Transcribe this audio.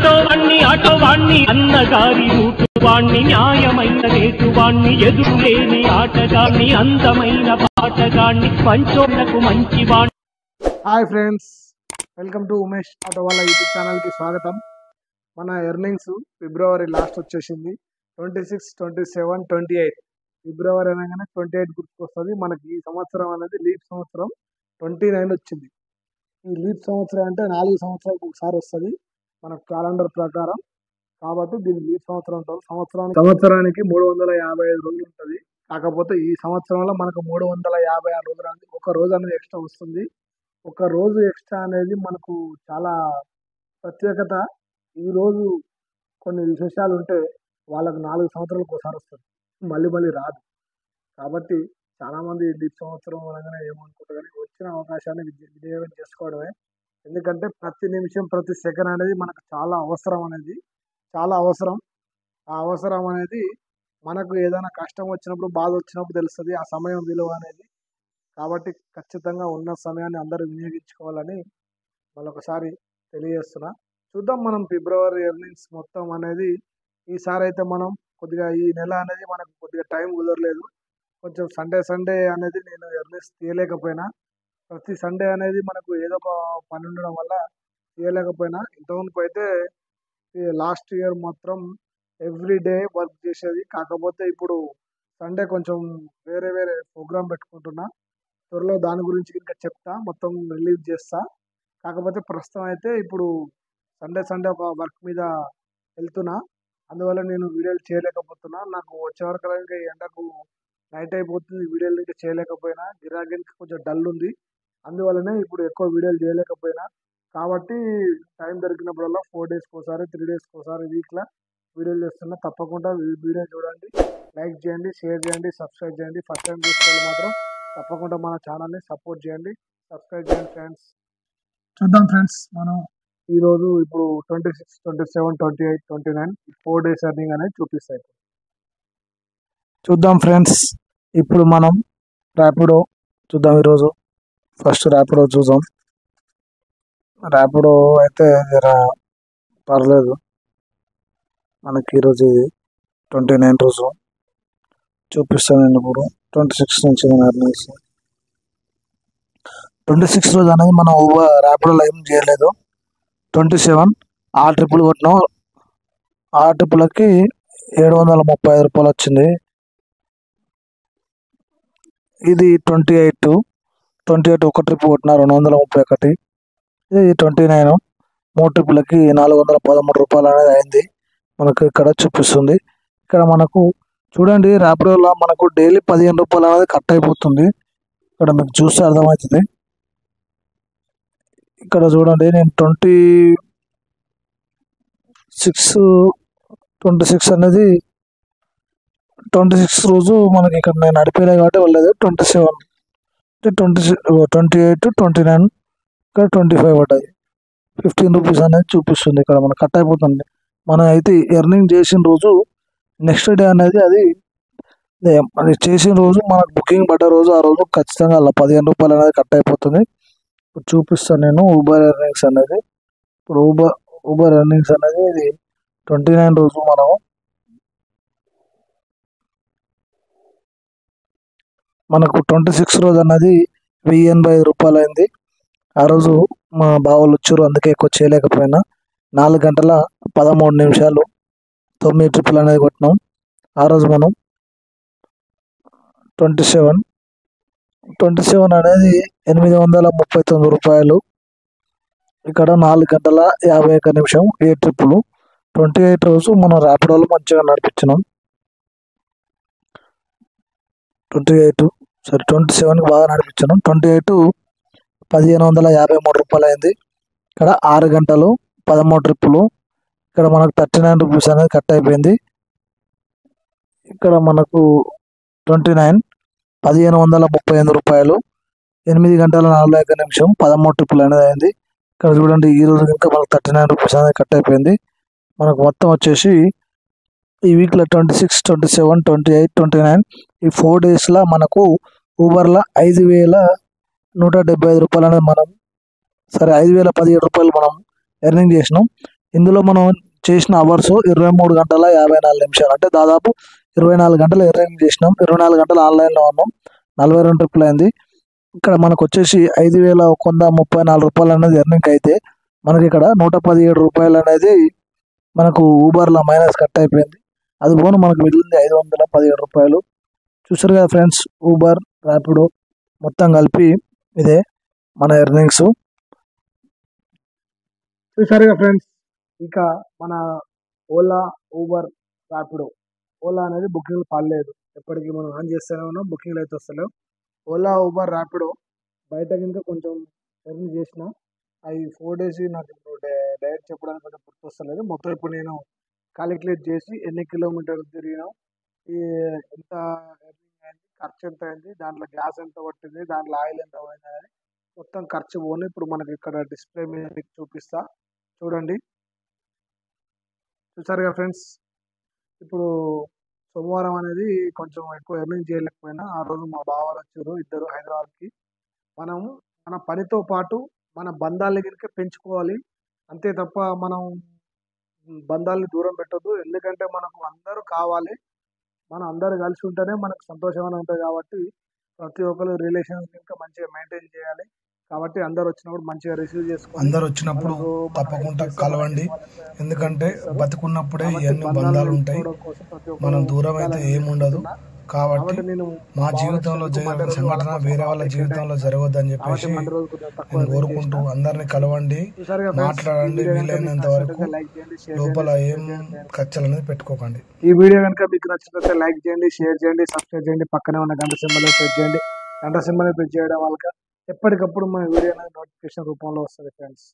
Auto వాణ్ణి అన్నగారి route వాణ్ణి న్యాయమైన రేటు వాణ్ణి ఎదురులేని ఆటగాణ్ణి అందమైన పాటగాణ్ణి పంచోళ్లకు మంచి వాణ్ణి. Hi friends, welcome to Umesh auto వాళ్ళ యూట్యూబ్ ఛానల్కి స్వాగతం. మన ఎర్నింగ్స్ ఫిబ్రవరి లాస్ట్ వచ్చేసింది. 26, 27, 28 ఫిబ్రవరి అనగానే 28 గుర్తుకొస్తుంది. మనకి ఈ సంవత్సరం అనేది లీప్ సంవత్సరం 29 వచ్చింది. ఈ లీప్ సంవత్సరం అంటే 4 సంవత్సరాలకు ఒకసారి వస్తుంది మన క్యాలెండర్ ప్రకారం. కాబట్టి దీన్ని లీప్ సంవత్సరం అంటారు. సంవత్సరానికి 355 రోజులు ఉంటుంది. కాకపోతే ఈ సంవత్సరంలో మనకు 356 రోజులు అనేది ఒక రోజు అనేది ఎక్స్ట్రా వస్తుంది. ఒక రోజు ఎక్స్ట్రా అనేది మనకు చాలా ప్రత్యేకత. ఈ రోజు కొన్ని విశేషాలు ఉంటే వాళ్ళకు 4 సంవత్సరాలకు ఒకసారి వస్తుంది, మళ్ళీ రాదు. కాబట్టి చాలామంది లీప్ సంవత్సరం అనగానే ఏమనుకుంటారు, కానీ వచ్చిన అవకాశాన్ని వినియోగం చేసుకోవడమే. ఎందుకంటే ప్రతి నిమిషం ప్రతి సెకండ్ అనేది మనకు చాలా అవసరం. ఆ అవసరం అనేది మనకు ఏదైనా కష్టం వచ్చినప్పుడు, బాధ వచ్చినప్పుడు తెలుస్తుంది ఆ సమయం విలువ అనేది. కాబట్టి ఖచ్చితంగా ఉన్న సమయాన్ని అందరూ వినియోగించుకోవాలని మరొకసారి తెలియజేస్తున్నా. చూద్దాం మనం ఫిబ్రవరి ఎర్నింగ్స్ మొత్తం అనేది. ఈసారి అయితే మనం కొద్దిగా ఈ నెల అనేది మనకు కొద్దిగా టైం కుదరలేదు. కొంచెం సండే అనేది నేను ఎర్నింగ్స్ తీయలేకపోయినా. ప్రతి సండే అనేది మనకు ఏదో ఒక పని ఉండడం వల్ల తీయలేకపోయినా. ఇంతకుముందు అయితే లాస్ట్ ఇయర్ మాత్రం ఎవ్రీ డే వర్క్ చేసేది. కాకపోతే ఇప్పుడు సండే కొంచెం వేరే ప్రోగ్రామ్ పెట్టుకుంటున్నా. త్వరలో దాని గురించి ఇంకా చెప్తా, మొత్తం రిలీజ్ చేస్తా. కాకపోతే ప్రస్తుతం అయితే ఇప్పుడు సండే ఒక వర్క్ మీద వెళ్తున్నా. అందువల్ల నేను వీడియోలు చేయలేకపోతున్నా. నాకు వచ్చే వరకు ఇంకా ఎండకు నైట్ అయిపోతుంది, వీడియోలు ఇంకా చేయలేకపోయినా. గిరాకీకి కొంచెం డల్ ఉంది, అందువల్లనే ఇప్పుడు ఎక్కువ వీడియోలు చేయలేకపోయినా. కాబట్టి టైం దొరికినప్పుడల్లా 4 డేస్కి ఒకసారి 3 డేస్కి ఒకసారి వీక్లో వీడియోలు చేస్తున్నా. తప్పకుండా వీడియో చూడండి, లైక్ చేయండి, షేర్ చేయండి, సబ్స్క్రైబ్ చేయండి. ఫస్ట్ టైం చూసుకోవాలి మాత్రం తప్పకుండా మన ఛానల్ని సపోర్ట్ చేయండి, సబ్స్క్రైబ్ చేయండి ఫ్రెండ్స్. చూద్దాం ఫ్రెండ్స్, మనం ఈరోజు ఇప్పుడు 26, 27, 28, 29 4 డేస్ ఎర్నింగ్ అనేది చూపిస్తాయి. చూద్దాం ఫ్రెండ్స్, ఇప్పుడు మనం ర్యాపిడో చూద్దాం. ఈరోజు ఫస్ట్ ర్యాపిడో చూద్దాం. ర్యాపిడో అయితే జర పర్లేదు మనకి. ఈరోజు 29 రోజు చూపిస్తాను నేను. ఇప్పుడు 26 నుంచి ఎర్నింగ్స్. 26 రోజు అనేది మనం ర్యాపిడోలో ఏం చేయలేదు. 27 ఆ ట్రిపుల్ కొట్టినాం. ఆ ట్రిపుల్కి 735 రూపాయలు వచ్చింది. ఇది 28 ఒక ట్రిప్ కొట్టిన 231. ఇది 29 3 ట్రిపులకి 413 రూపాయలు అనేది అయింది. మనకు ఇక్కడ చూపిస్తుంది. ఇక్కడ మనకు చూడండి, ర్యాపిడోలో మనకు డైలీ 15 రూపాయలు అనేది కట్ అయిపోతుంది. ఇక్కడ మీకు చూస్తే అర్థమవుతుంది. ఇక్కడ చూడండి, నేను 26 అనేది 26 రోజు మనకి ఇక్కడ నేను నడిపేలే కాబట్టి వెళ్ళలేదు. 27, 28, 29 ఇక్కడ 25 పడ్డది. 15 రూపీస్ అనేది చూపిస్తుంది. ఇక్కడ మనకు కట్ అయిపోతుంది. మనం అయితే ఎర్నింగ్ చేసిన రోజు నెక్స్ట్ డే అనేది అది చేసిన రోజు మనకు బుకింగ్ పడ్డ రోజు, ఆ రోజు ఖచ్చితంగా అలా 15 రూపాయలు అనేది కట్ అయిపోతుంది. ఇప్పుడు చూపిస్తాను నేను ఊబర్ ఎర్నింగ్స్ అనేది. ఇప్పుడు ఊబర్ ఎర్నింగ్స్ అనేది ఇది 29 రోజు మనకు 26 రోజు అన్నది 1085 రూపాయలు అయింది. ఆ రోజు మా బావలు వచ్చారు, అందుకే ఎక్కువ చేయలేకపోయినా. 4 గంటల 13 నిమిషాలు 9 ట్రిపుల్ అనేది కొట్టినాం. ఆ రోజు మనం 27 అనేది 839 రూపాయలు. ఇక్కడ 4 గంటల 51 నిమిషం 8 ట్రిప్పులు. 28 రోజు మనం ర్యాపిడోలో మంచిగా నడిపించినాం. 27కి బాగా నడిపించినాం. 28 1553 రూపాయలు అయింది. ఇక్కడ 6 గంటలు 13 ట్రిప్పులు. ఇక్కడ మనకు 39 రూపీస్ అనేది కట్ అయిపోయింది. ఇక్కడ మనకు 29 1538 రూపాయలు 8 గంటల 41 నిమిషం 13 ట్రిప్పులు అనేది అయింది. ఇక్కడ చూడండి, ఈ రోజు ఇంకా మనకు 39 రూపీస్ అనేది కట్ అయిపోయింది. మనకు మొత్తం వచ్చేసి ఈ వీక్లో 26, 27, 28, 29 ఈ 4 డేస్లో మనకు ఊబర్లో 5175 రూపాయలు అనేది 5017 రూపాయలు మనం ఎర్నింగ్ చేసినాం. ఇందులో మనం చేసిన అవర్స్ 23 గంటల 54 నిమిషాలు, అంటే దాదాపు 24 గంటలు ఎర్నింగ్ చేసినాం. 24 గంటలు ఆన్లైన్లో ఉన్నాం. 42 ట్రిప్పులు అయింది. ఇక్కడ మనకు వచ్చేసి 5,134 రూపాయలు అనేది ఎర్నింగ్ అయితే, మనకి ఇక్కడ 117 రూపాయలు అనేది మనకు ఊబర్లో మైనస్ కట్ అయిపోయింది. అది పోను మనకు మిగిలింది 517 రూపాయలు. చూసారు కదా ఫ్రెండ్స్, ఊబర్, ర్యాపిడో మొత్తం కలిపి ఇదే మన ఎర్నింగ్స్. చూసారుగా ఫ్రెండ్స్, ఇక మన ఓలా, ఊబర్, ర్యాపిడో. ఓలా అనేది బుకింగ్లు పడలేదు, ఎప్పటికీ మనం ఆన్ చేస్తూనే ఉన్నాం, బుకింగ్లు అయితే వస్తలేవు. ఓలా, ఊబర్, ర్యాపిడో బయట కనుక కొంచెం ఎర్న్ చేసిన అవి 4 days నాకు ఇప్పుడు డైరెక్ట్ చెప్పడానికి కొంచెం గుర్తొస్తలేదు. మొత్తం ఇప్పుడు నేను కాలిక్యులేట్ చేసి ఎన్ని కిలోమీటర్లు తిరిగినా, ఈ ఎంత ఎర్నింగ్ అయింది, ఖర్చు ఎంత అయింది, దాంట్లో గ్యాస్ ఎంత పట్టింది, దాంట్లో ఆయిల్ ఎంత పోయింది అనేది మొత్తం ఖర్చు పోను ఇప్పుడు మనకి ఇక్కడ డిస్ప్లే మీద మీకు చూపిస్తా, చూడండి. చూసారుగా ఫ్రెండ్స్, ఇప్పుడు సోమవారం అనేది కొంచెం ఎక్కువ ఎర్నింగ్ చేయలేకపోయినా, ఆ రోజు మా బావాలు వచ్చారు ఇద్దరు హైదరాబాద్కి. మనం మన పనితో పాటు మన బంధాలని కనుక పెంచుకోవాలి, అంతే తప్ప మనం బంధాలని దూరం పెట్టొద్దు. ఎందుకంటే మనకు అందరూ కావాలి, మనం అందరూ కలిసి ఉంటేనే మనకు సంతోషంగా ఉంటుంది. కాబట్టి ప్రతి ఒక్కరు రిలేషన్స్ ఇంకా మంచిగా మెయింటైన్ చేయాలి. కాబట్టి అందరు వచ్చినప్పుడు మంచిగా రిసీవ్ చేసుకోవాలి. అందరు వచ్చినప్పుడు తప్పకుండా కలవండి, ఎందుకంటే బతుకున్నప్పుడే ఎన్ని బంధాలు ఉంటాయి, మనం దూరం అయితే ఏముండదు. కాబట్టి మా జీవితంలో జరిగిన సంఘటన వేరే వాళ్ళ జీవితంలో జరగవద్దని చెప్పేసి నేను కోరుకుంటూ అందరినీ కలవండి, మాట్లాడండి, వీలైనంత వరకు లోపల ఏం ఖర్చులు అనేది పెట్టుకోకండి. ఈ వీడియో కనుక మీకు నచ్చినట్లయితే లైక్ చేయండి, షేర్ చేయండి, సబ్స్క్రైబ్ చేయండి, పక్కనే ఉన్న గంట సింబల్ ప్రెస్ చేయండి. గంట సింబల్ ప్రెస్ చేయడం వల్ల ఎప్పటికప్పుడు మన వీడియో అనేది నోటిఫికేషన్ రూపంలో వస్తుంది ఫ్రెండ్స్.